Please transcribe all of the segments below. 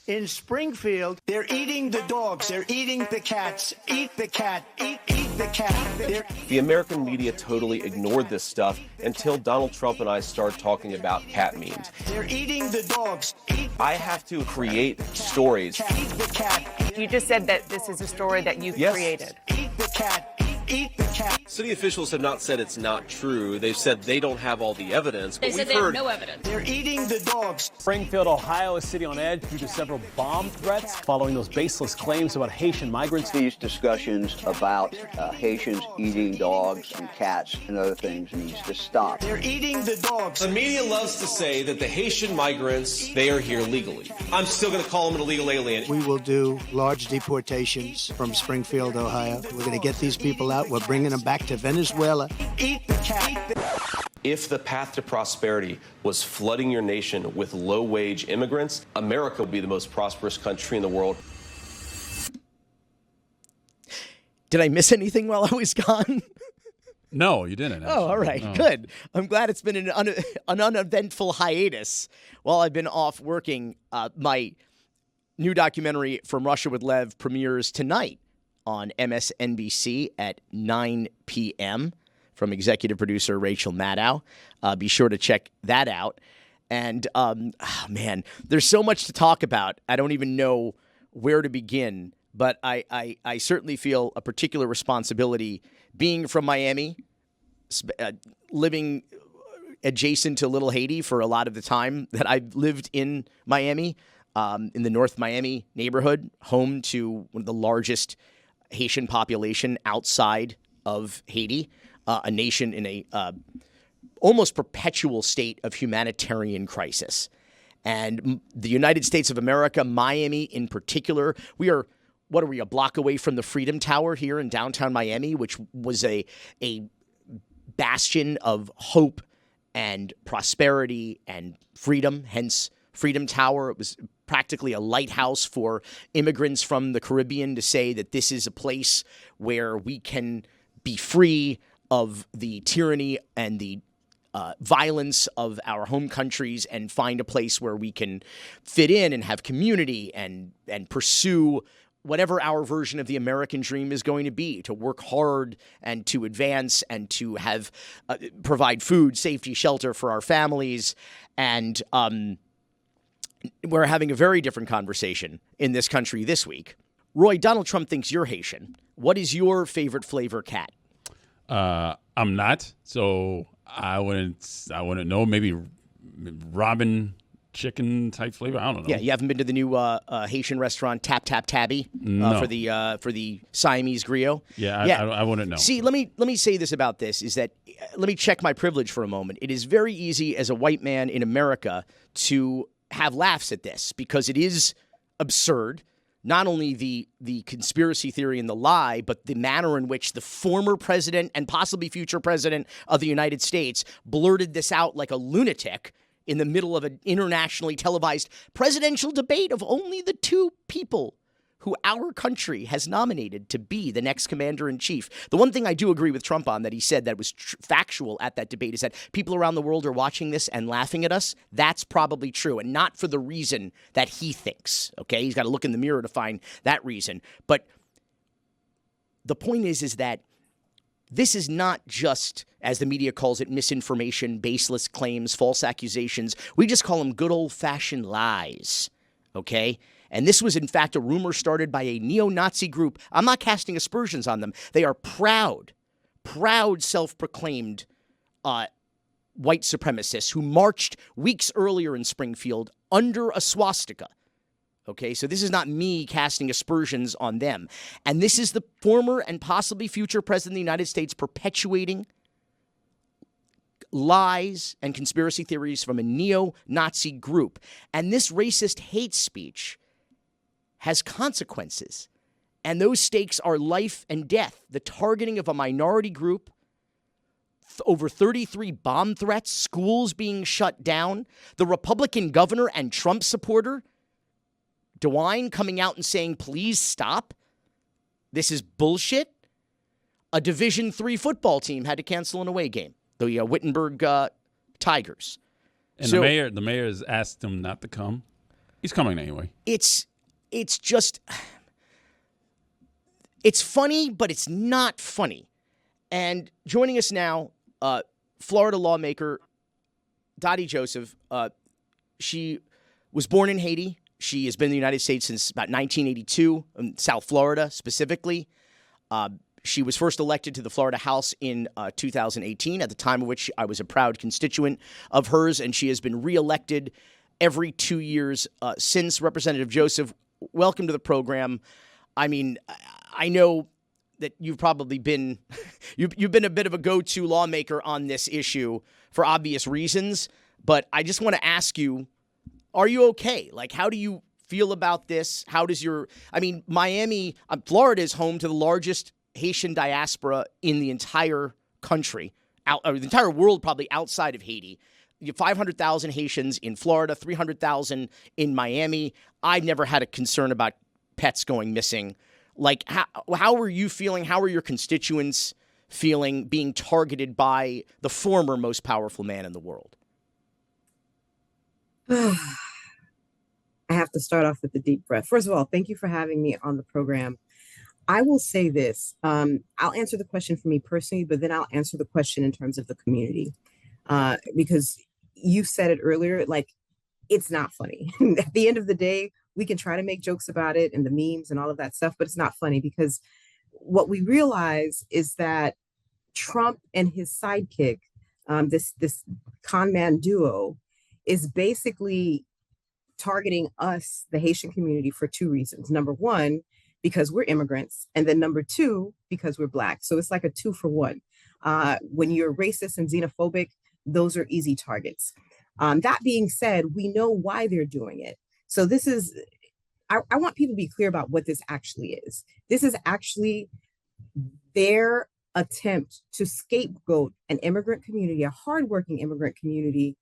In Springfield, they're eating the dogs. They're eating the cats. Eat the cat. Eat the cat. The American media totally ignored this stuff until Donald Trump and I started talking about cat memes. They're eating the dogs. I have to create stories. Eat the cat. You just said that this is a story that you've created. Eat the cat. Eat the cat. City officials have not said it's not true. They've said they don't have all the evidence. They said they have no evidence. They're eating the dogs. Springfield, Ohio is sitting on edge due to several bomb threats following those baseless claims about Haitian migrants. These discussions about Haitians eating dogs and cats and other things needs to stop. They're eating the dogs. The media loves to say that the Haitian migrants, they are here legally. I'm still going to call them an illegal alien. We will do large deportations from Springfield, Ohio. We're going to get these people out. We're bringing them back to Venezuela. Eat the cat. If the path to prosperity was flooding your nation with low-wage immigrants, America would be the most prosperous country in the world. Did I miss anything while I was gone? No, you didn't. Actually. Oh, all right. No. Good. I'm glad it's been an uneventful hiatus while I've been off working. My new documentary, From Russia with Lev, premieres tonight on MSNBC at 9 p.m. from executive producer Rachel Maddow. Be sure to check that out. And, man, there's so much to talk about. I don't even know where to begin. But I certainly feel a particular responsibility being from Miami, living adjacent to Little Haiti for a lot of the time that I've lived in Miami, in the North Miami neighborhood, home to one of the largest Haitian population outside of Haiti, a nation in a almost perpetual state of humanitarian crisis. And the United States of America, Miami in particular, what are we, a block away from the Freedom Tower here in downtown Miami, which was a bastion of hope and prosperity and freedom, hence Freedom Tower. It was practically a lighthouse for immigrants from the Caribbean to say that this is a place where we can be free of the tyranny and the violence of our home countries and find a place where we can fit in and have community and pursue whatever our version of the American dream is going to be, to work hard and to advance and to have provide food, safety, shelter for our families. And we're having a very different conversation in this country this week. Roy, Donald Trump thinks you're Haitian. What is your favorite flavor cat? I'm not, so I wouldn't know. Maybe Robin chicken type flavor. I don't know. Yeah, you haven't been to the new Haitian restaurant Tap Tap Tabby No. for the Siamese griot. Yeah, I wouldn't know. See, let me say this about this is that let me check my privilege for a moment. It is very easy as a white man in America to have laughs at this because it is absurd. Not only the conspiracy theory and the lie, but the manner in which the former president and possibly future president of the United States blurted this out like a lunatic in the middle of an internationally televised presidential debate of only the two people who our country has nominated to be the next commander-in-chief. The one thing I do agree with Trump on that he said that was factual at that debate is that people around the world are watching this and laughing at us. That's probably true, and not for the reason that he thinks, okay? He's got to look in the mirror to find that reason. But the point is that this is not just, as the media calls it, misinformation, baseless claims, false accusations. We just call them good old-fashioned lies, okay? And this was, in fact, a rumor started by a neo-Nazi group. I'm not casting aspersions on them. They are proud self-proclaimed white supremacists who marched weeks earlier in Springfield under a swastika. Okay, so this is not me casting aspersions on them. And this is the former and possibly future president of the United States perpetuating lies and conspiracy theories from a neo-Nazi group. And this racist hate speech has consequences. And those stakes are life and death. The targeting of a minority group, over 33 bomb threats, schools being shut down, the Republican governor and Trump supporter, DeWine, coming out and saying, please stop. This is bullshit. A Division III football team had to cancel an away game, the Wittenberg Tigers. And the mayor has asked them not to come. He's coming anyway. It's just, it's funny, but it's not funny. And joining us now, Florida lawmaker Dotie Joseph. She was born in Haiti. She has been in the United States since about 1982, in South Florida specifically. She was first elected to the Florida House in 2018, at the time of which I was a proud constituent of hers, and she has been reelected every 2 years since. Representative Joseph, welcome to the program. I mean, I know that you've probably been you've been a bit of a go-to lawmaker on this issue for obvious reasons, but I just want to ask you, are you okay? Like, how do you feel about this? How does Miami, Florida is home to the largest Haitian diaspora in the entire country, or the entire world, probably outside of Haiti. You have 500,000 Haitians in Florida, 300,000 in Miami. I've never had a concern about pets going missing. Like, how are you feeling? How are your constituents feeling being targeted by the former most powerful man in the world? I have to start off with a deep breath. First of all, thank you for having me on the program. I will say this. I'll answer the question for me personally, but then I'll answer the question in terms of the community. Because you said it earlier, like, it's not funny. At the end of the day, we can try to make jokes about it and the memes and all of that stuff, but it's not funny, because what we realize is that Trump and his sidekick, this con man duo, is basically targeting us, the Haitian community, for two reasons. Number one, because we're immigrants, and then number two, because we're Black. So it's like a 2-for-1. When you're racist and xenophobic, those are easy targets. That being said, we know why they're doing it. So this is, I want people to be clear about what this actually is. This is actually their attempt to scapegoat an immigrant community, a hardworking immigrant community,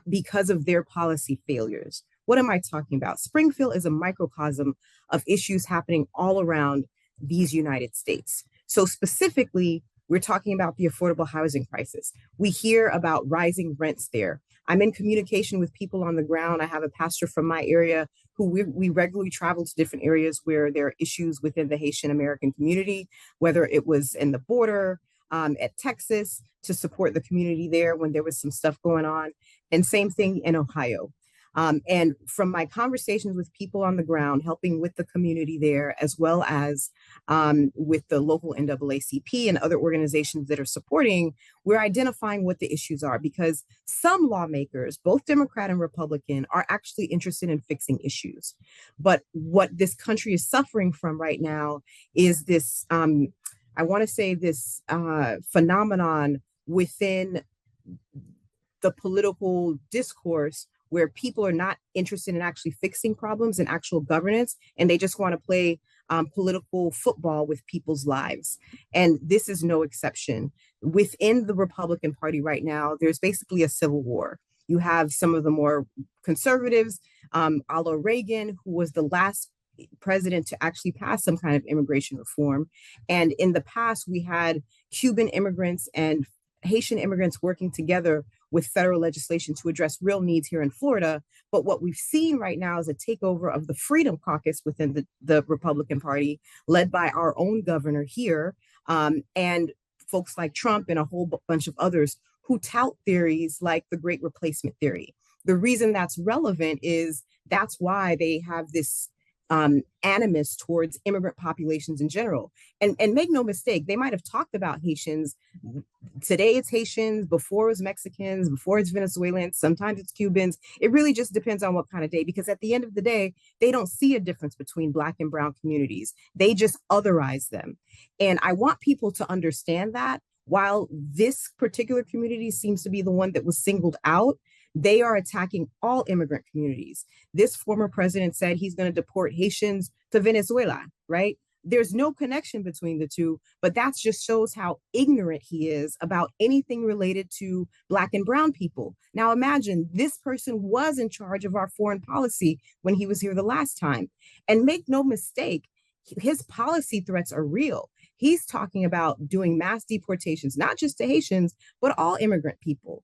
because of their policy failures. What am I talking about? Springfield is a microcosm of issues happening all around these United States. So specifically, we're talking about the affordable housing crisis. We hear about rising rents there. I'm in communication with people on the ground. I have a pastor from my area who we regularly travel to different areas where there are issues within the Haitian American community, whether it was in the border, at Texas, to support the community there when there was some stuff going on, and same thing in Ohio. And from my conversations with people on the ground, helping with the community there, as well as with the local NAACP and other organizations that are supporting, we're identifying what the issues are, because some lawmakers, both Democrat and Republican, are actually interested in fixing issues. But what this country is suffering from right now is this, I want to say this phenomenon within the political discourse, where people are not interested in actually fixing problems and actual governance, and they just want to play political football with people's lives. And this is no exception. Within the Republican Party right now, there's basically a civil war. You have some of the more conservatives, a la Reagan, who was the last president to actually pass some kind of immigration reform. And in the past, we had Cuban immigrants and Haitian immigrants working together with federal legislation to address real needs here in Florida. But what we've seen right now is a takeover of the Freedom Caucus within the Republican Party, led by our own governor here, and folks like Trump and a whole bunch of others who tout theories like the Great Replacement theory. The reason that's relevant is that's why they have this animus towards immigrant populations in general. And make no mistake, they might have talked about Haitians. Today it's Haitians, before it was Mexicans, before it's Venezuelans, sometimes it's Cubans. It really just depends on what kind of day, because at the end of the day, they don't see a difference between Black and brown communities. They just otherize them. And I want people to understand that while this particular community seems to be the one that was singled out, they are attacking all immigrant communities. This former president said he's going to deport Haitians to Venezuela, right? There's no connection between the two, but that just shows how ignorant he is about anything related to Black and brown people. Now imagine this person was in charge of our foreign policy when he was here the last time. And make no mistake, his policy threats are real. He's talking about doing mass deportations, not just to Haitians, but all immigrant people.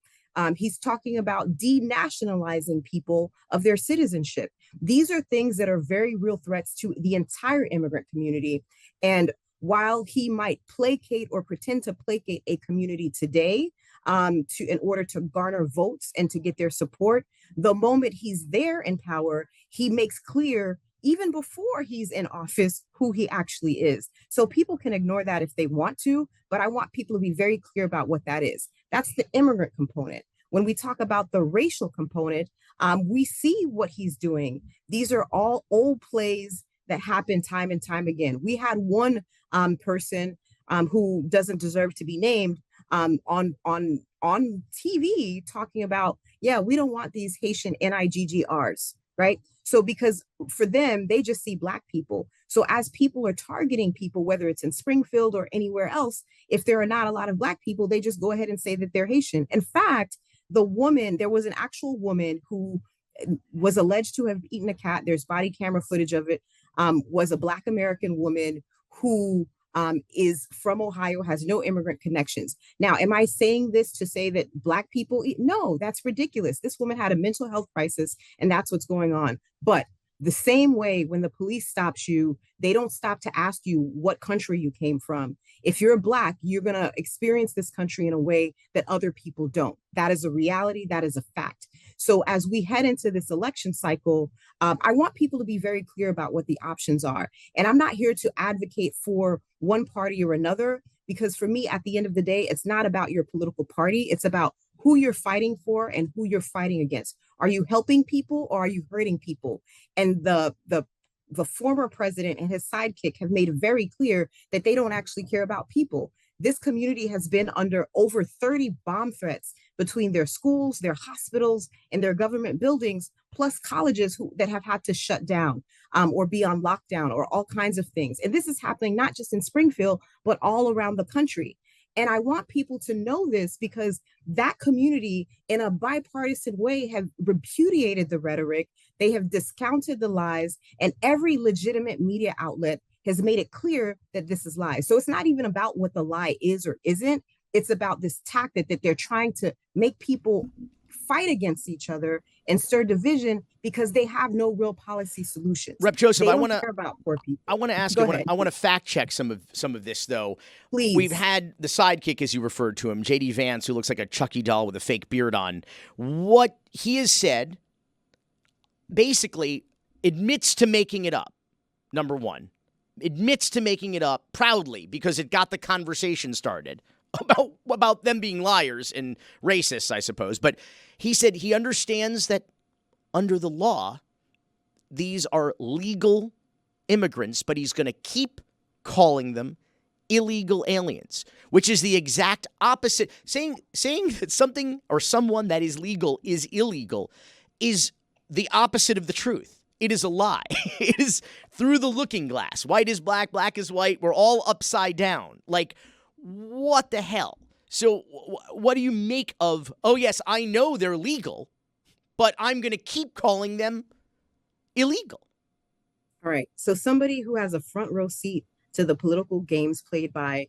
He's talking about denationalizing people of their citizenship. These are things that are very real threats to the entire immigrant community. And while he might placate or pretend to placate a community today, in order to garner votes and to get their support, the moment he's there in power, he makes clear, even before he's in office, who he actually is. So people can ignore that if they want to, but I want people to be very clear about what that is. That's the immigrant component. When we talk about the racial component, we see what he's doing. These are all old plays that happen time and time again. We had one person who doesn't deserve to be named on TV talking about, yeah, we don't want these Haitian NIGGRs, right? So because for them, they just see Black people. So as people are targeting people, whether it's in Springfield or anywhere else, if there are not a lot of Black people, they just go ahead and say that they're Haitian. In fact, there was an actual woman who was alleged to have eaten a cat. There's body camera footage of it, was a Black American woman who is from Ohio, has no immigrant connections. Now, am I saying this to say that Black people eat? No, that's ridiculous. This woman had a mental health crisis, and that's what's going on. But the same way when the police stops you, they don't stop to ask you what country you came from. If you're Black, you're going to experience this country in a way that other people don't. That is a reality. That is a fact. So as we head into this election cycle, I want people to be very clear about what the options are. And I'm not here to advocate for one party or another, because for me, at the end of the day, it's not about your political party. It's about who you're fighting for and who you're fighting against. Are you helping people or are you hurting people? And the former president and his sidekick have made it very clear that they don't actually care about people. This community has been under over 30 bomb threats between their schools, their hospitals, and their government buildings, plus colleges that have had to shut down or be on lockdown or all kinds of things. And this is happening not just in Springfield, but all around the country. And I want people to know this because that community, in a bipartisan way, have repudiated the rhetoric. They have discounted the lies, and every legitimate media outlet has made it clear that this is lies. So it's not even about what the lie is or isn't. It's about this tactic that they're trying to make people fight against each other and stir division because they have no real policy solutions. Rep. Joseph, I want to care about poor people. I want to ask. I want to fact check some of this though. Please. We've had the sidekick, as you referred to him, J.D. Vance, who looks like a Chucky doll with a fake beard on. What he has said basically admits to making it up. Number one, admits to making it up proudly because it got the conversation started about them being liars and racists, I suppose. But he said he understands that under the law, these are legal immigrants, but he's going to keep calling them illegal aliens, which is the exact opposite. Saying that something or someone that is legal is illegal is the opposite of the truth. It is a lie. It is through the looking glass. White is black, black is white. We're all upside down. Like, what the hell? So what do you make of, oh, yes, I know they're legal, but I'm going to keep calling them illegal? All right. So somebody who has a front row seat to the political games played by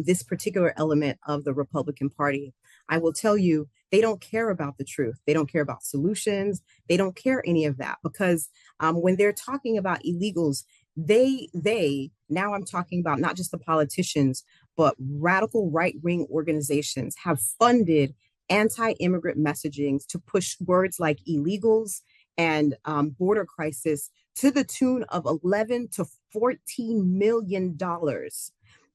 this particular element of the Republican Party, I will tell you, they don't care about the truth. They don't care about solutions. They don't care any of that because when they're talking about illegals, now I'm talking about not just the politicians, but radical right-wing organizations have funded anti-immigrant messaging to push words like illegals and border crisis to the tune of $11 to $14 million.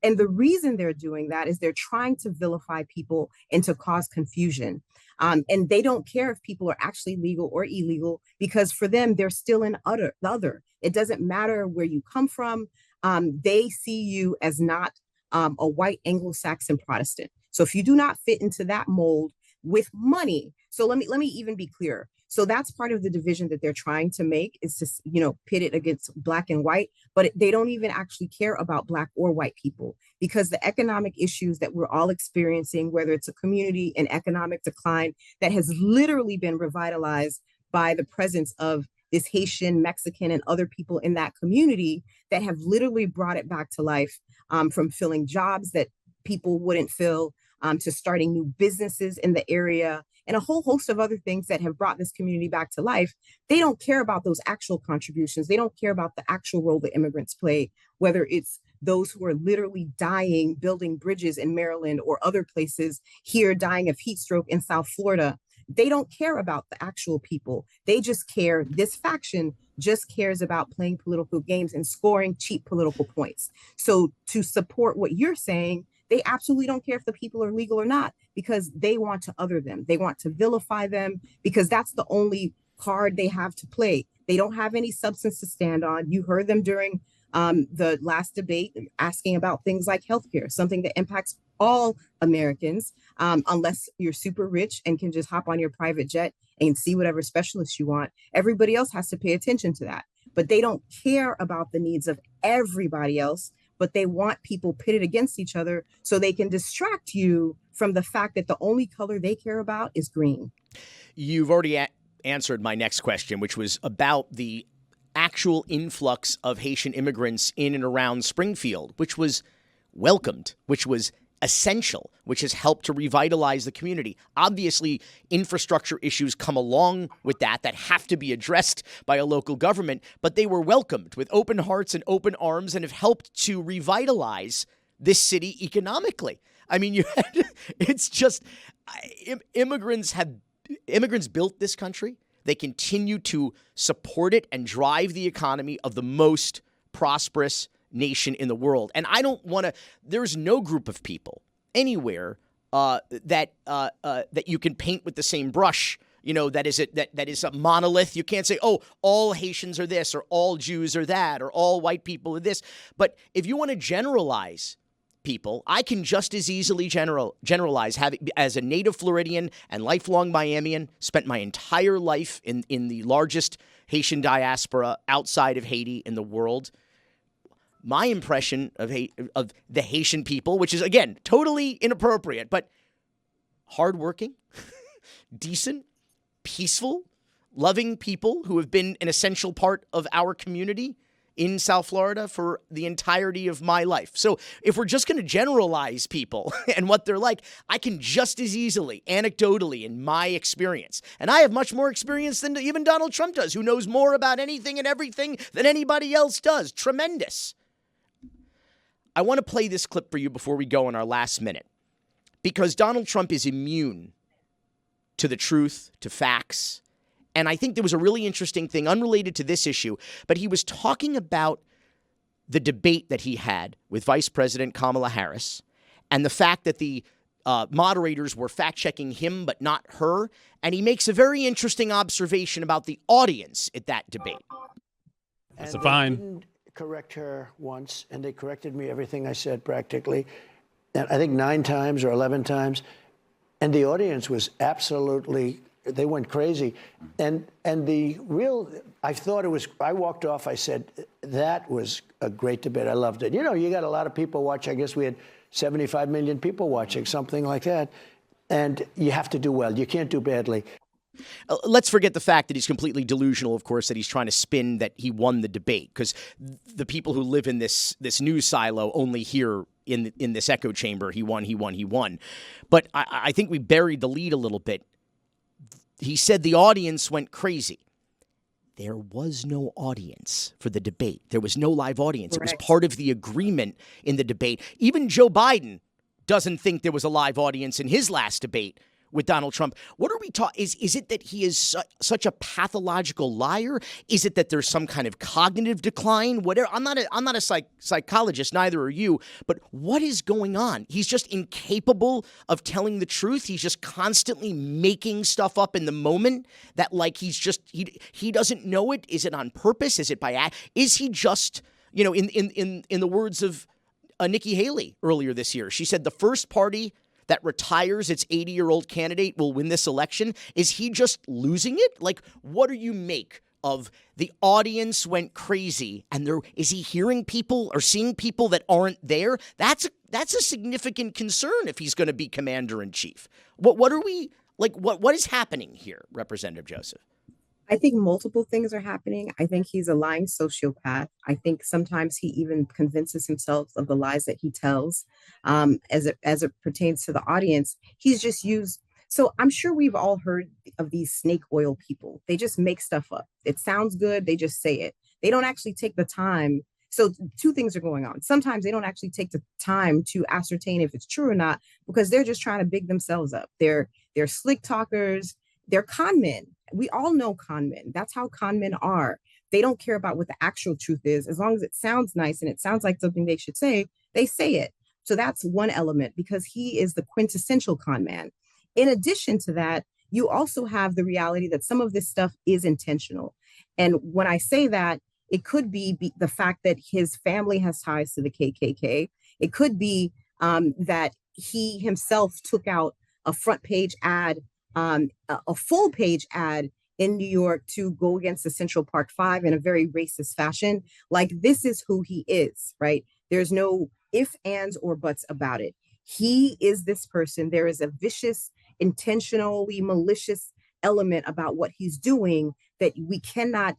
And the reason they're doing that is they're trying to vilify people and to cause confusion. And they don't care if people are actually legal or illegal, because for them, they're still in the other. It doesn't matter where you come from. They see you as not a white Anglo-Saxon Protestant. So if you do not fit into that mold with money, so let me even be clear. So that's part of the division that they're trying to make, is to, pit it against black and white, but they don't even actually care about black or white people, because the economic issues that we're all experiencing, whether it's a community in economic decline that has literally been revitalized by the presence of this Haitian, Mexican, and other people in that community that have literally brought it back to life, from filling jobs that people wouldn't fill, to starting new businesses in the area. and a whole host of other things that have brought this community back to life. They don't care about those actual contributions. They don't care about the actual role that immigrants play, whether it's those who are literally dying, building bridges in Maryland or other places here, dying of heat stroke in South Florida. They don't care about the actual people. They just care. This faction just cares about playing political games and scoring cheap political points. So to support what you're saying, they absolutely don't care if the people are legal or not, because they want to other them. They want to vilify them because that's the only card they have to play. They don't have any substance to stand on. You heard them during the last debate asking about things like healthcare, something that impacts all Americans, unless you're super rich and can just hop on your private jet and see whatever specialist you want. Everybody else has to pay attention to that. But they don't care about the needs of everybody else, but they want people pitted against each other so they can distract you from the fact that the only color they care about is green. You've already answered my next question, which was about the actual influx of Haitian immigrants in and around Springfield, which was welcomed, which was essential, which has helped to revitalize the community. Obviously, infrastructure issues come along with that have to be addressed by a local government, but they were welcomed with open hearts and open arms and have helped to revitalize this city economically. I mean, it's just immigrants built this country. They continue to support it and drive the economy of the most prosperous nation in the world. And I don't want to, there's no group of people anywhere that you can paint with the same brush, that is a monolith. You can't say, oh, all Haitians are this, or all Jews are that, or all white people are this. But if you want to generalize people, I can just as easily generalize, as a native Floridian and lifelong Miamian, spent my entire life in the largest Haitian diaspora outside of Haiti in the world. My impression of the Haitian people, which is, again, totally inappropriate, but hardworking, decent, peaceful, loving people who have been an essential part of our community in South Florida for the entirety of my life. So if we're just going to generalize people and what they're like, I can just as easily, anecdotally, in my experience, and I have much more experience than even Donald Trump does, who knows more about anything and everything than anybody else does. Tremendous. I want to play this clip for you before we go in our last minute, because Donald Trump is immune to the truth, to facts. And I think there was a really interesting thing unrelated to this issue, but he was talking about the debate that he had with Vice President Kamala Harris and the fact that the moderators were fact-checking him but not her. And he makes a very interesting observation about the audience at that debate. That's a fine. Didn't correct her once, and they corrected me everything I said practically, and I think 9 times or 11 times. And the audience was absolutely, they went crazy. And the real, I thought it was, I walked off, I said, that was a great debate. I loved it. You got a lot of people watching. I guess we had 75 million people watching, something like that. And you have to do well. You can't do badly. Let's forget the fact that he's completely delusional, of course, that he's trying to spin that he won the debate, because the people who live in this news silo only hear in this echo chamber, he won. But I think we buried the lead a little bit. He said the audience went crazy. There was no audience for the debate. There was no live audience. Correct. It was part of the agreement in the debate. Even Joe Biden doesn't think there was a live audience in his last debate with Donald Trump. What are we talking? Is it that he is such a pathological liar? Is it that there's some kind of cognitive decline? Whatever. I'm not a psychologist, neither are you. But what is going on? He's just incapable of telling the truth. He's just constantly making stuff up in the moment that, like, he doesn't know it. Is it on purpose? Is it by is he just, in the words of Nikki Haley earlier this year, she said the first party that retires its 80-year-old candidate will win this election. Is he just losing it? Like, what do you make of the audience went crazy, and is he hearing people or seeing people that aren't there? That's a significant concern if he's going to be commander in chief. What are we like? What is happening here, Representative Joseph? I think multiple things are happening. I think he's a lying sociopath. I think sometimes he even convinces himself of the lies that he tells. As it pertains to the audience, he's just used So I'm sure we've all heard of these snake oil people. They just make stuff up. It sounds good. They just say it. They don't actually take the time. So two things are going on. Sometimes they don't actually take the time to ascertain if it's true or not, because they're just trying to big themselves up. They're slick talkers. They're con men. We all know con men. That's how con men are. They don't care about what the actual truth is. As long as it sounds nice and it sounds like something they should say, they say it. So that's one element, because he is the quintessential con man. In addition to that, you also have the reality that some of this stuff is intentional. And when I say that, it could be the fact that his family has ties to the KKK. It could be that he himself took out a front page ad, a full page ad in New York to go against the Central Park Five in a very racist fashion. Like, this is who he is, right? There's no ifs, ands, or buts about it. He is this person. There is a vicious, intentionally malicious element about what he's doing that we cannot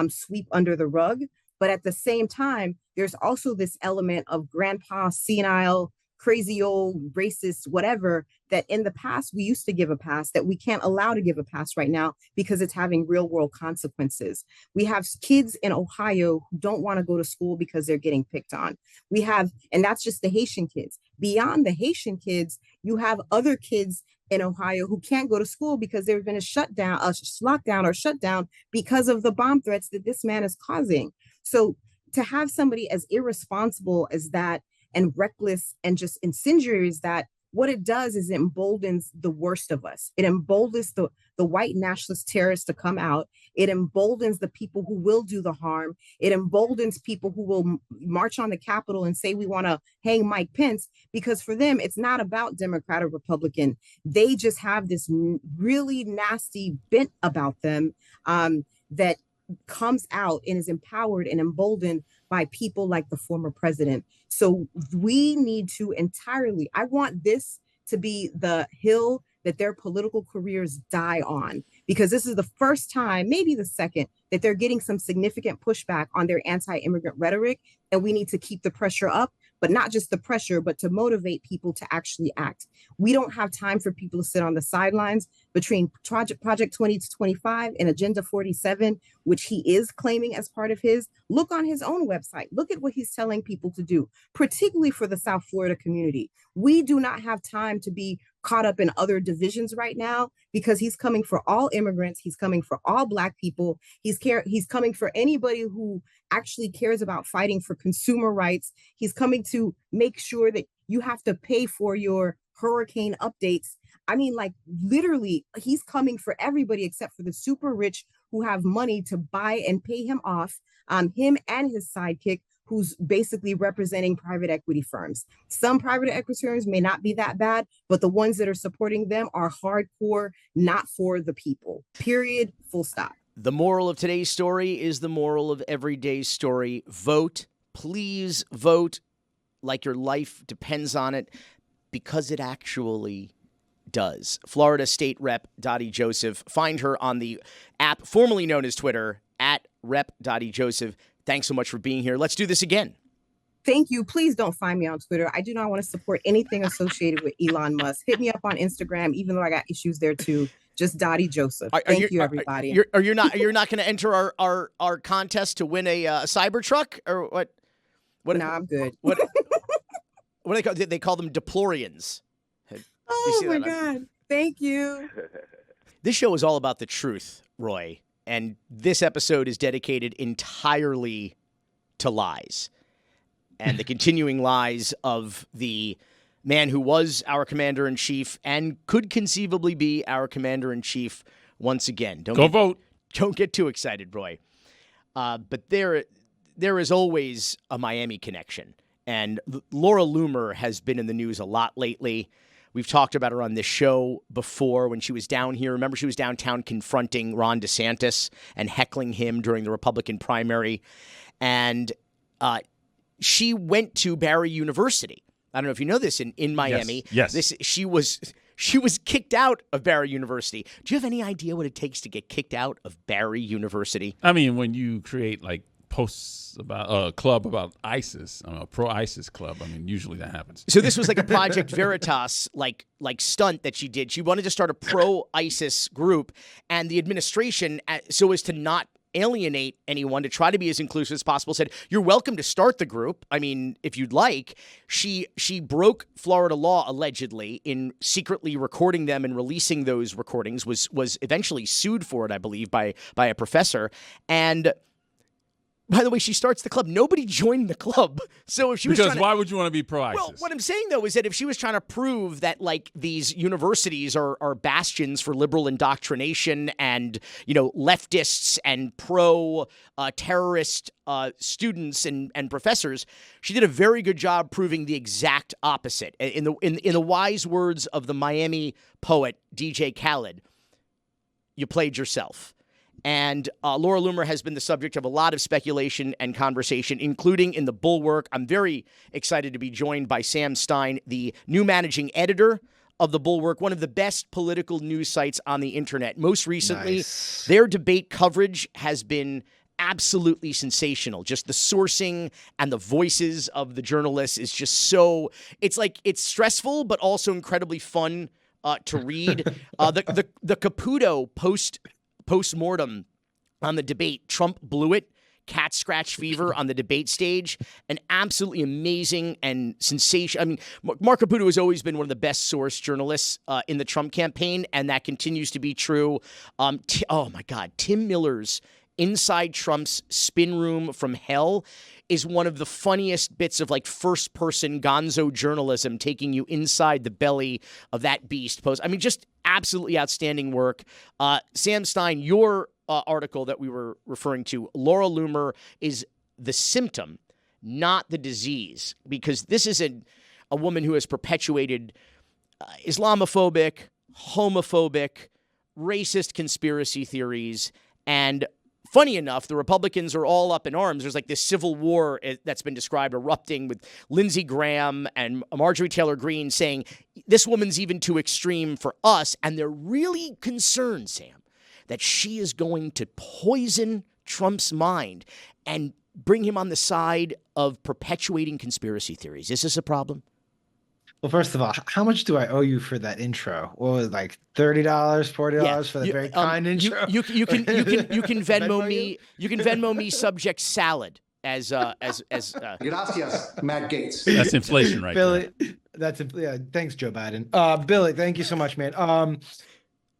sweep under the rug. But at the same time, there's also this element of grandpa, senile, crazy old racist, whatever, that in the past we used to give a pass that we can't allow to give a pass right now because it's having real world consequences. We have kids in Ohio who don't want to go to school because they're getting picked on. We have, and that's just the Haitian kids. Beyond the Haitian kids, you have other kids in Ohio who can't go to school because there's been a lockdown or shutdown because of the bomb threats that this man is causing. So to have somebody as irresponsible as that and reckless and just incendiary as that, what it does is it emboldens the worst of us. It emboldens the white nationalist terrorists to come out. It emboldens the people who will do the harm. It emboldens people who will march on the Capitol and say, we want to hang Mike Pence, because for them, it's not about Democrat or Republican. They just have this really nasty bent about them that comes out and is empowered and emboldened by people like the former president. So we need to entirely, I want this to be the hill that their political careers die on, because this is the first time, maybe the second, that they're getting some significant pushback on their anti-immigrant rhetoric. And we need to keep the pressure up, but not just the pressure, but to motivate people to actually act. We don't have time for people to sit on the sidelines. Between Project 20 to 25 and Agenda 47, which he is claiming as part of his, look on his own website. Look at what he's telling people to do, particularly for the South Florida community. We do not have time to be caught up in other divisions right now, because he's coming for all immigrants. He's coming for all Black people. He's coming for anybody who actually cares about fighting for consumer rights. He's coming to make sure that you have to pay for your hurricane updates. I mean, like, literally, he's coming for everybody except for the super rich who have money to buy and pay him off, him and his sidekick, who's basically representing private equity firms. Some private equity firms may not be that bad, but the ones that are supporting them are hardcore, not for the people. Period. Full stop. The moral of today's story is the moral of every day's story. Vote. Please vote like your life depends on it, because it actually does. Florida State Rep Dotie Joseph. Find her on the app formerly known as Twitter, at Rep Dotie Joseph. Thanks so much for being here. Let's do this again. Thank you. Please don't find me on Twitter. I do not want to support anything associated with Elon Musk. Hit me up on Instagram, even though I got issues there too. Just Dotie Joseph. Thank you, everybody. You're not going to enter our contest to win a Cybertruck, or what? No, I'm good. What do they call? They call them Deplorians. Oh my God! Thank you. This show is all about the truth, Roy, and this episode is dedicated entirely to lies and the continuing lies of the man who was our commander-in-chief and could conceivably be our commander-in-chief once again. Vote. Don't get too excited, Roy. But there is always a Miami connection. And Laura Loomer has been in the news a lot lately. We've talked about her on this show before when she was down here. Remember, she was downtown confronting Ron DeSantis and heckling him during the Republican primary. And she went to Barry University. I don't know if you know this, in Miami. Yes. She was kicked out of Barry University. Do you have any idea what it takes to get kicked out of Barry University? I mean, when you create like posts about a club about ISIS, a pro-ISIS club. I mean, usually that happens. So this was like a Project Veritas like stunt that she did. She wanted to start a pro-ISIS group, and the administration, so as to not alienate anyone, to try to be as inclusive as possible, said, you're welcome to start the group. I mean, if you'd like. She broke Florida law, allegedly, in secretly recording them and releasing those recordings, was eventually sued for it, I believe, by a professor. And by the way, she starts the club. Nobody joined the club. So if she was why would you want to be pro-ISIS? Well, what I'm saying, though, is that if she was trying to prove that, like, these universities are bastions for liberal indoctrination and, leftists and pro-terrorist students and professors, she did a very good job proving the exact opposite. In the wise words of the Miami poet DJ Khaled, you played yourself. And Laura Loomer has been the subject of a lot of speculation and conversation, including in the Bulwark. I'm very excited to be joined by Sam Stein, the new managing editor of the Bulwark, one of the best political news sites on the internet. Most recently, their debate coverage has been absolutely sensational. Just the sourcing and the voices of the journalists is just so, it's stressful, but also incredibly fun to read. The Caputo post-mortem on the debate, Trump blew it, cat scratch fever on the debate stage, an absolutely amazing and sensational. I mean, Mark Caputo has always been one of the best sourced journalists in the Trump campaign, and that continues to be true. Oh my God, Tim Miller's Inside Trump's Spin Room from Hell is one of the funniest bits of first-person gonzo journalism, taking you inside the belly of that beast post. I mean, just absolutely outstanding work. Sam Stein, your article that we were referring to, Laura Loomer is the symptom, not the disease, because this is a woman who has perpetuated Islamophobic, homophobic, racist conspiracy theories, and funny enough, the Republicans are all up in arms. There's this civil war that's been described erupting with Lindsey Graham and Marjorie Taylor Greene saying this woman's even too extreme for us. And they're really concerned, Sam, that she is going to poison Trump's mind and bring him on the side of perpetuating conspiracy theories. Is this a problem? Well, first of all, how much do I owe you for that intro? What was it, $30, $40 for the very kind intro? You can Venmo me. You can Venmo me subject salad as Gracias, Matt Gaetz. That's inflation, right? Billy, thanks, Joe Biden. Billy, thank you so much, man.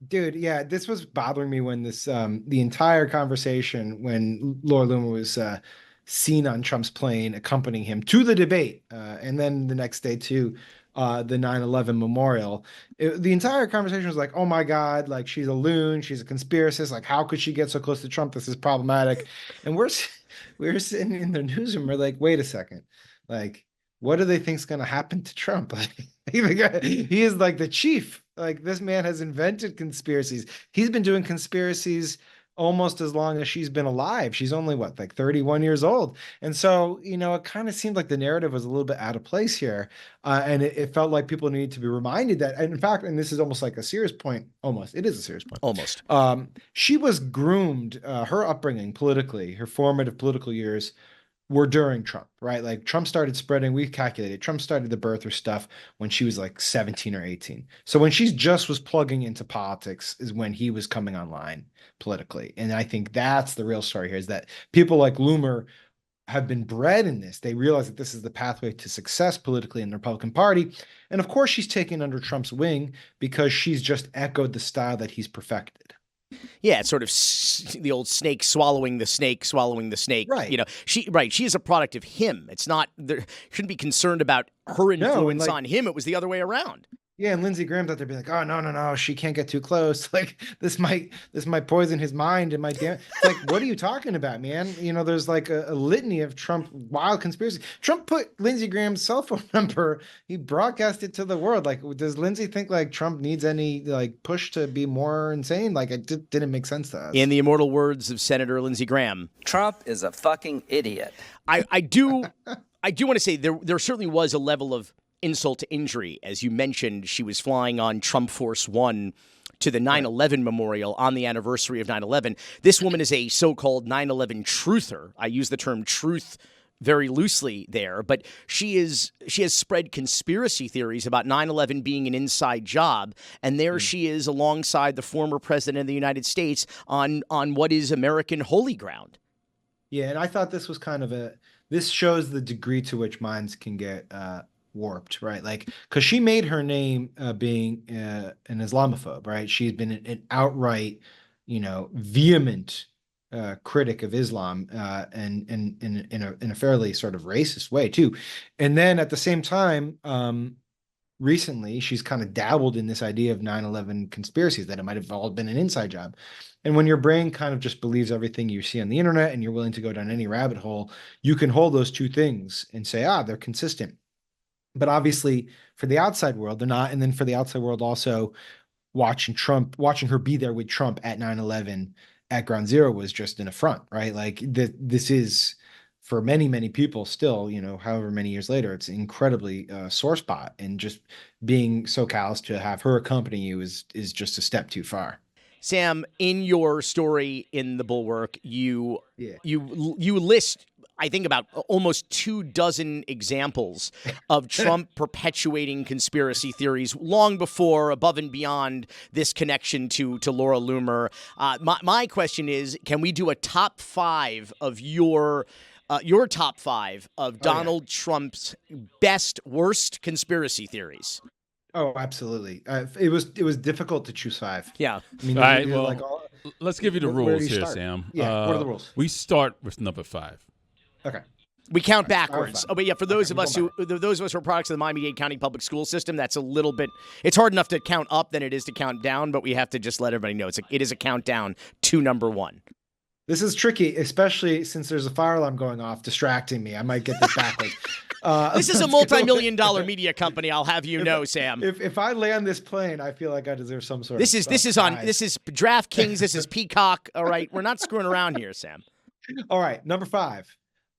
Dude, yeah, this was bothering me when the entire conversation when Laura Loomer was seen on Trump's plane accompanying him to the debate, and then the next day to the 9/11 memorial. The entire conversation was like, oh my God, she's a loon, she's a conspiracist, how could she get so close to Trump? This is problematic. And we're sitting in the newsroom, we're like, wait a second, what do they think's going to happen to Trump? He is the chief. This man has invented conspiracies. He's been doing conspiracies almost as long as she's been alive. She's only 31 years old. And so, it kind of seemed like the narrative was a little bit out of place here. And it felt like people needed to be reminded that, and in fact, and this is almost a serious point, it is a serious point. Almost. She was groomed, her upbringing politically, her formative political years were during Trump, right? Trump started spreading, we calculated, Trump started the birther stuff when she was 17 or 18. So when she just was plugging into politics is when he was coming online politically. And I think that's the real story here, is that people like Loomer have been bred in this. They realize that this is the pathway to success politically in the Republican Party. And of course, she's taken under Trump's wing because she's just echoed the style that he's perfected. Yeah, it's sort of the old snake swallowing the snake, swallowing the snake. Right. She is a product of him. It's not, shouldn't be concerned about her influence on him. It was the other way around. Yeah, and Lindsey Graham's out there being like, oh, no, she can't get too close. This might poison his mind and might damn. What are you talking about, man? There's a litany of Trump wild conspiracy. Trump put Lindsey Graham's cell phone number. He broadcast it to the world. Does Lindsey think Trump needs any push to be more insane? It didn't make sense to us. In the immortal words of Senator Lindsey Graham, Trump is a fucking idiot. I do want to say there certainly was a level of insult to injury. As you mentioned, she was flying on Trump Force One to the 9/11 memorial on the anniversary of 9/11. This woman is a so-called 9/11 truther. I use the term truth very loosely there, but she has spread conspiracy theories about 9/11 being an inside job, and there she is alongside the former president of the United States on what is American holy ground. Yeah, and I thought this was kind of this shows the degree to which minds can get warped, right? Like, because she made her name being an Islamophobe, right? She's been an outright, vehement critic of Islam, and in a fairly sort of racist way too. And then at the same time, recently she's kind of dabbled in this idea of 9/11 conspiracies, that it might have all been an inside job. And when your brain kind of just believes everything you see on the internet and you're willing to go down any rabbit hole, you can hold those two things and say, they're consistent. But obviously for the outside world, they're not. And then for the outside world also, watching her be there with Trump at 9/11 at Ground Zero was just an affront, right? Like this is, for many, many people still, however many years later, it's incredibly sore spot, and just being so callous to have her accompany you is just a step too far. Sam, in your story in the Bulwark, you list, I think, about almost 24 examples of Trump perpetuating conspiracy theories long before, above and beyond this connection to Laura Loomer. My question is, can we do a top 5 of your top 5 of Donald Trump's best, worst conspiracy theories? Oh, absolutely. It was difficult to choose 5. Yeah. I mean, all right. Well, let's give you the rules here, start? Sam. Yeah. What are the rules? We start with number 5. Okay. We count backwards. Oh, but yeah, for those of us who are products of the Miami-Dade County public school system, that's a little bit. It's hard enough to count up than it is to count down, but we have to just let everybody know it is a countdown to number 1. This is tricky, especially since there's a fire alarm going off, distracting me. I might get this backwards. This is a multi-million-dollar media company. I'll have you know, Sam. If I land this plane, I feel like I deserve some sort This of. This is DraftKings. This is Peacock. All right, we're not screwing around here, Sam. All right, number 5.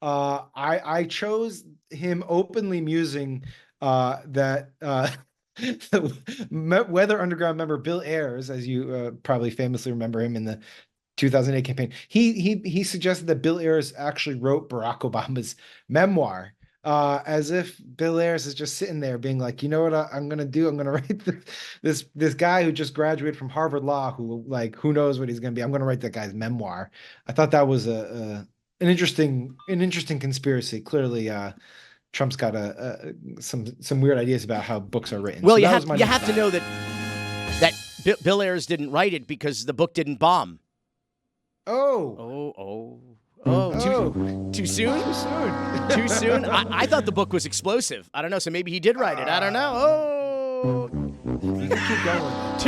I chose him openly musing that Weather Underground member Bill Ayers, as you probably famously remember him in the 2008 campaign. He suggested that Bill Ayers actually wrote Barack Obama's memoir, as if Bill Ayers is just sitting there being like, you know what I'm going to do? I'm going to write this guy who just graduated from Harvard Law, who knows what he's going to be. I'm going to write that guy's memoir. I thought that was an interesting conspiracy. Clearly, Trump's got some weird ideas about how books are written. Well, so you have to know that Bill Ayers didn't write it because the book didn't bomb. Oh. Too soon? Too soon? I thought the book was explosive. I don't know. So maybe he did write it. I don't know. Oh. You can keep going.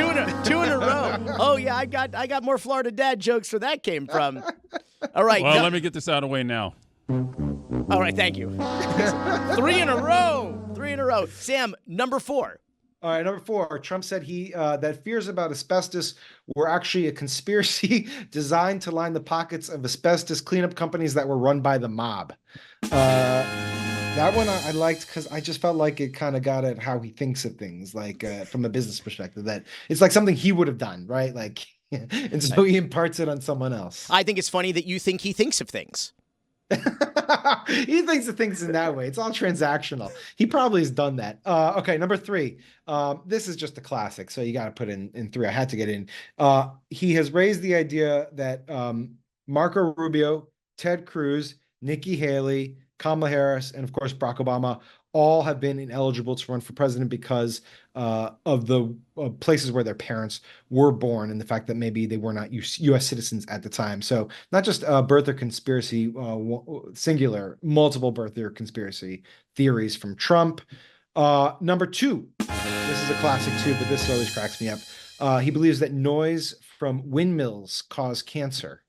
Two in a row. Oh yeah, I got more Florida dad jokes where that came from. All right. Well, let me get this out of the way now. All right, thank you. 3 in a row. Sam, number 4. All right, number 4. Trump said that fears about asbestos were actually a conspiracy designed to line the pockets of asbestos cleanup companies that were run by the mob. That one I liked because I just felt like it kind of got at how he thinks of things, like from a business perspective, that it's like something he would have done, right? Like, and so he imparts it on someone else. I think it's funny that you think he thinks of things. He thinks of things in that way. It's all transactional. He probably has done that. Okay, number 3. This is just a classic, so you got to put in 3. I had to get in. He has raised the idea that Marco Rubio, Ted Cruz, Nikki Haley, Kamala Harris, and of course Barack Obama all have been ineligible to run for president because of the places where their parents were born and the fact that maybe they were not U.S. citizens at the time. So not just birther conspiracy, singular, multiple birther conspiracy theories from Trump. Number 2, this is a classic too, but this always cracks me up. He believes that noise from windmills cause cancer.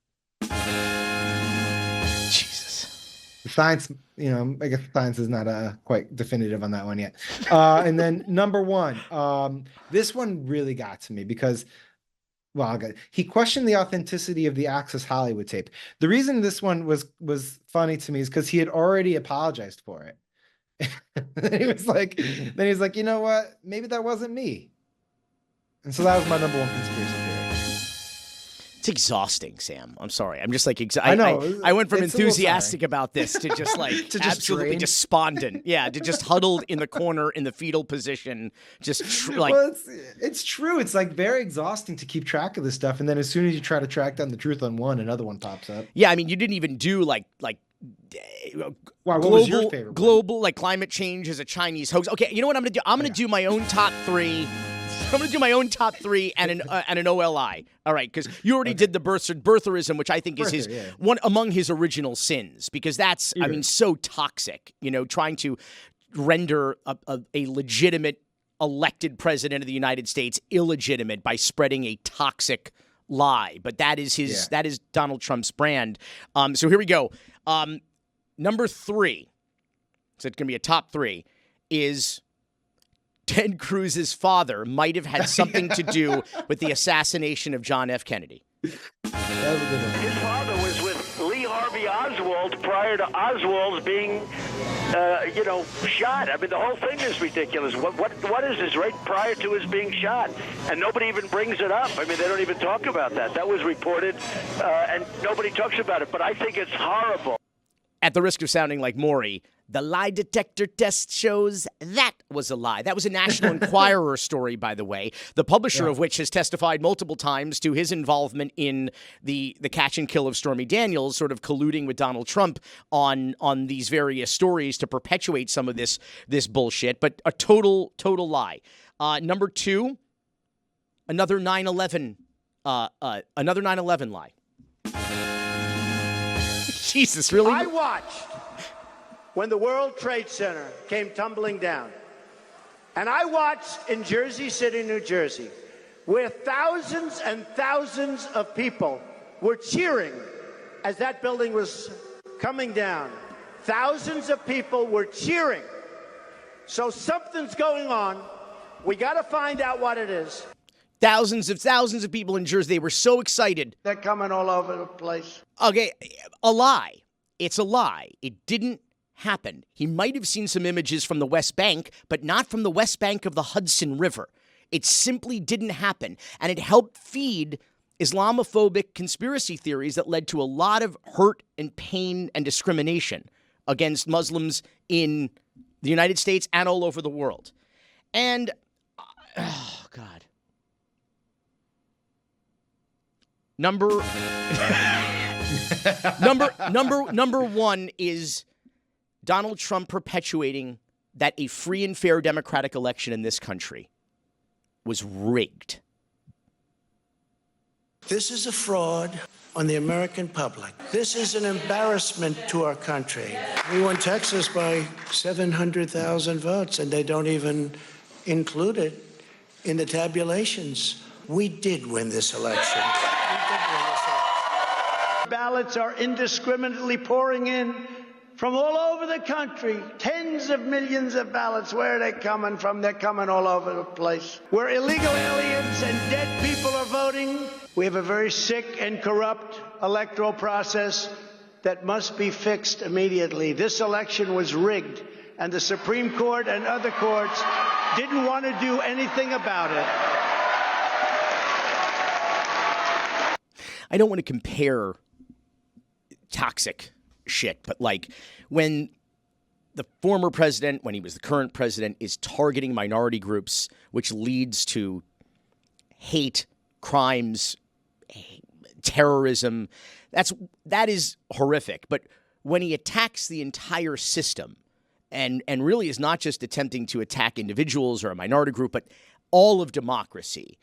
Science, I guess science is not quite definitive on that one yet. And then number 1, this one really got to me because, he questioned the authenticity of the Access Hollywood tape. The reason this one was funny to me is because he had already apologized for it. Then he was like, you know what? Maybe that wasn't me. And so that was my number 1 conspiracy. It's exhausting, Sam. I'm sorry. I'm just like, I know. I went from It's a little enthusiastic about this to just like To just absolutely drain. despondent. Yeah, to just huddled in the corner in the fetal position, just like. Well, it's true. It's like very exhausting to keep track of this stuff, and then as soon as you try to track down the truth on one, another one pops up. Yeah, I mean, you didn't even do like Why, what was your favorite one? global like climate change is a Chinese hoax. Okay, you know what I'm gonna do? I'm gonna do my own top 3. I'm going to do my own top 3 and an OLI. All right, because you already did the birtherism, which I think is one among his original sins, because that's, I mean, so toxic, trying to render a legitimate elected president of the United States illegitimate by spreading a toxic lie. But that is that is Donald Trump's brand. So here we go. Number 3, so it's going to be a top 3, is Ted Cruz's father might have had something to do with the assassination of John F. Kennedy. His father was with Lee Harvey Oswald prior to Oswald's being, shot. I mean, the whole thing is ridiculous. What is this right prior to his being shot? And nobody even brings it up. I mean, they don't even talk about that. That was reported, and nobody talks about it. But I think it's horrible. At the risk of sounding like Maury, the lie detector test shows that was a lie. That was a National Enquirer story, by the way, the publisher of which has testified multiple times to his involvement in the catch and kill of Stormy Daniels, sort of colluding with Donald Trump on these various stories to perpetuate some of this bullshit, but a total lie. Number 2, another 9/11 lie. Jesus, really? I watched when the World Trade Center came tumbling down. And I watched in Jersey City, New Jersey, where thousands and thousands of people were cheering as that building was coming down. Thousands of people were cheering. So something's going on. We got to find out what it is. Thousands of people in Jersey, they were so excited. They're coming all over the place. Okay, a lie. It's a lie. It didn't happen. He might have seen some images from the West Bank, but not from the West Bank of the Hudson River. It simply didn't happen. And it helped feed Islamophobic conspiracy theories that led to a lot of hurt and pain and discrimination against Muslims in the United States and all over the world. And, oh, God. Number 1 is Donald Trump perpetuating that a free and fair democratic election in this country was rigged. This is a fraud on the American public. This is an embarrassment to our country. We won Texas by 700,000 votes, and they don't even include it in the tabulations. We did win this election. Ballots are indiscriminately pouring in from all over the country. Tens of millions of ballots. Where are they coming from? They're coming all over the place. Where illegal aliens and dead people are voting. We have a very sick and corrupt electoral process that must be fixed immediately. This election was rigged, and the Supreme Court and other courts didn't want to do anything about it. I don't want to compare toxic shit, but like when the former president, when he was the current president, is targeting minority groups, which leads to hate, crimes, terrorism, that is horrific. But when he attacks the entire system and really is not just attempting to attack individuals or a minority group, but all of democracy,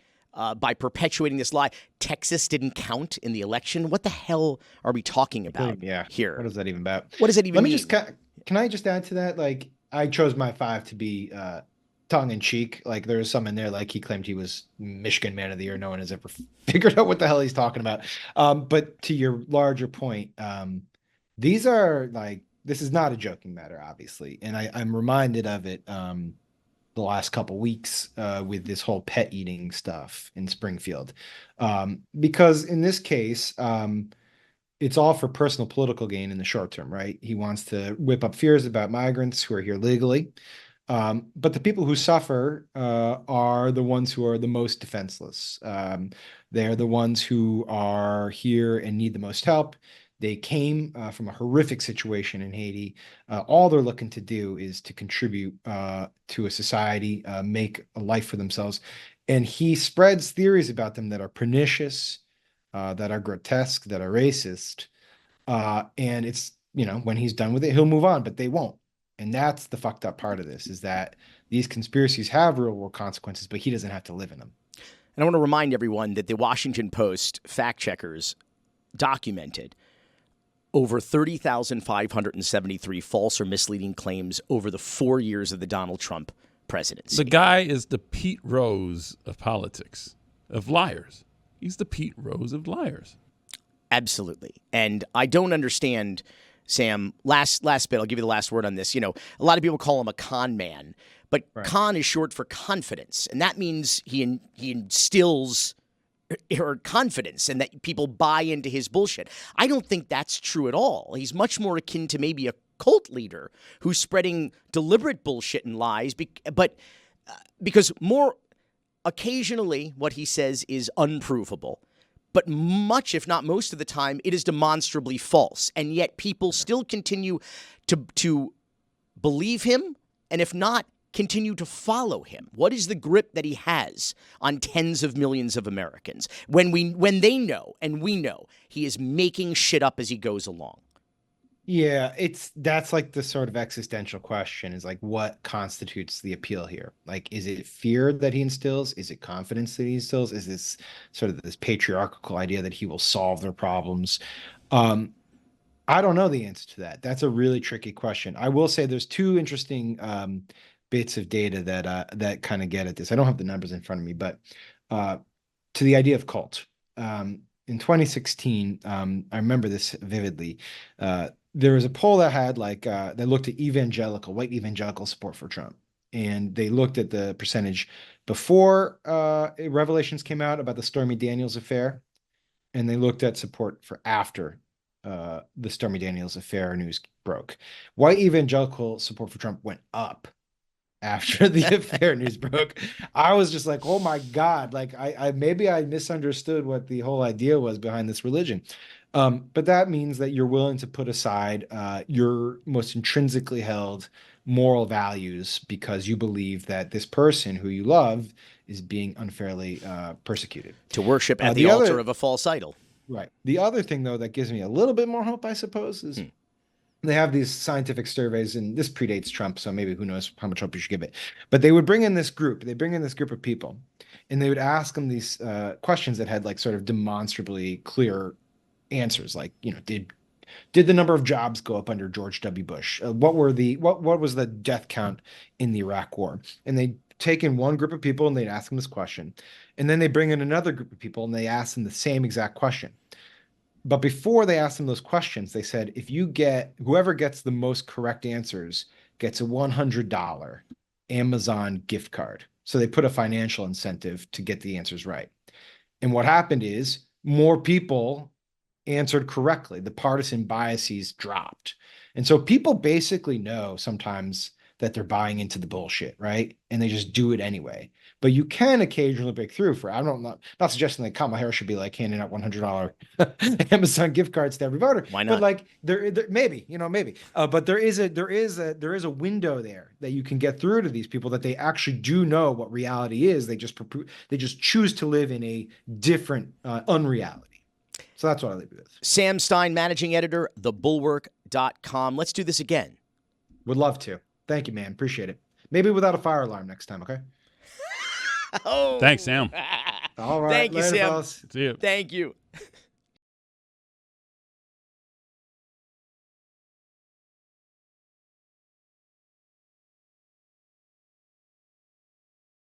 by perpetuating this lie. Texas didn't count in the election. What the hell are we talking about here? What is that even about? What does that even mean? Can I just add to that? Like, I chose my 5 to be tongue in cheek. Like, there's some in there, like he claimed he was Michigan Man of the Year. No one has ever figured out what the hell he's talking about. But to your larger point, these are like, this is not a joking matter, obviously. And I'm reminded of it the last couple weeks with this whole pet eating stuff in Springfield. Because in this case, it's all for personal political gain in the short term, right? He wants to whip up fears about migrants who are here legally. But the people who suffer are the ones who are the most defenseless. They're the ones who are here and need the most help. They came from a horrific situation in Haiti. All they're looking to do is to contribute to a society, make a life for themselves. And he spreads theories about them that are pernicious, that are grotesque, that are racist. And it's, when he's done with it, he'll move on, but they won't. And that's the fucked up part of this, is that these conspiracies have real world consequences, but he doesn't have to live in them. And I want to remind everyone that the Washington Post fact checkers documented over 30,573 false or misleading claims over the 4 years of the Donald Trump presidency. The guy is the Pete Rose of politics, of liars. He's the Pete Rose of liars. Absolutely. And I don't understand, Sam, last bit, I'll give you the last word on this. A lot of people call him a con man, but con is short for confidence. And that means he instills confidence and that people buy into his bullshit. I don't think that's true at all. He's much more akin to maybe a cult leader who's spreading deliberate bullshit and lies, but because more occasionally what he says is unprovable. But much, if not most of the time, it is demonstrably false. And yet people still continue to believe him, and if not, continue to follow him. What is the grip that he has on tens of millions of Americans when they know, and we know, he is making shit up as he goes along? Yeah, that's like the sort of existential question, is like, what constitutes the appeal here? Like, is it fear that he instills? Is it confidence that he instills? Is this sort of this patriarchal idea that he will solve their problems? I don't know the answer to that. That's a really tricky question. I will say there's two interesting bits of data that kind of get at this. I don't have the numbers in front of me, but to the idea of cult. In 2016, I remember this vividly. There was a poll that had they looked at white evangelical support for Trump. And they looked at the percentage before revelations came out about the Stormy Daniels affair. And they looked at support for after the Stormy Daniels affair news broke. White evangelical support for Trump went up after the affair news broke. I was just like, oh my God, like I maybe I misunderstood what the whole idea was behind this religion. But that means that you're willing to put aside your most intrinsically held moral values because you believe that this person who you love is being unfairly persecuted. To worship at the altar of a false idol. Right. The other thing, though, that gives me a little bit more hope, I suppose, is they have these scientific surveys, and this predates Trump, so maybe who knows how much hope you should give it. But they would bring in this group. They bring in this group of people, and they would ask them these questions that had sort of demonstrably clear answers, like, did the number of jobs go up under George W. Bush? What was the death count in the Iraq War? And they take in one group of people and they'd ask them this question, and then they bring in another group of people and they ask them the same exact question. But before they asked them those questions, they said, whoever gets the most correct answers gets a $100 Amazon gift card. So they put a financial incentive to get the answers right. And what happened is more people answered correctly. The partisan biases dropped. And so people basically know sometimes that they're buying into the bullshit, right? And they just do it anyway. But you can occasionally break through not suggesting that Kamala Harris should be handing out $100 Amazon gift cards to every voter. Why not? But there maybe. But there is a window there that you can get through to these people, that they actually do know what reality is. They just choose to live in a different unreality. So that's what I leave you with. Sam Stein, managing editor, thebulwark.com. Let's do this again. Would love to. Thank you, man. Appreciate it. Maybe without a fire alarm next time, okay? Thanks, Sam. All right. Thank you, Later, Sam. fellas. See you. Thank you.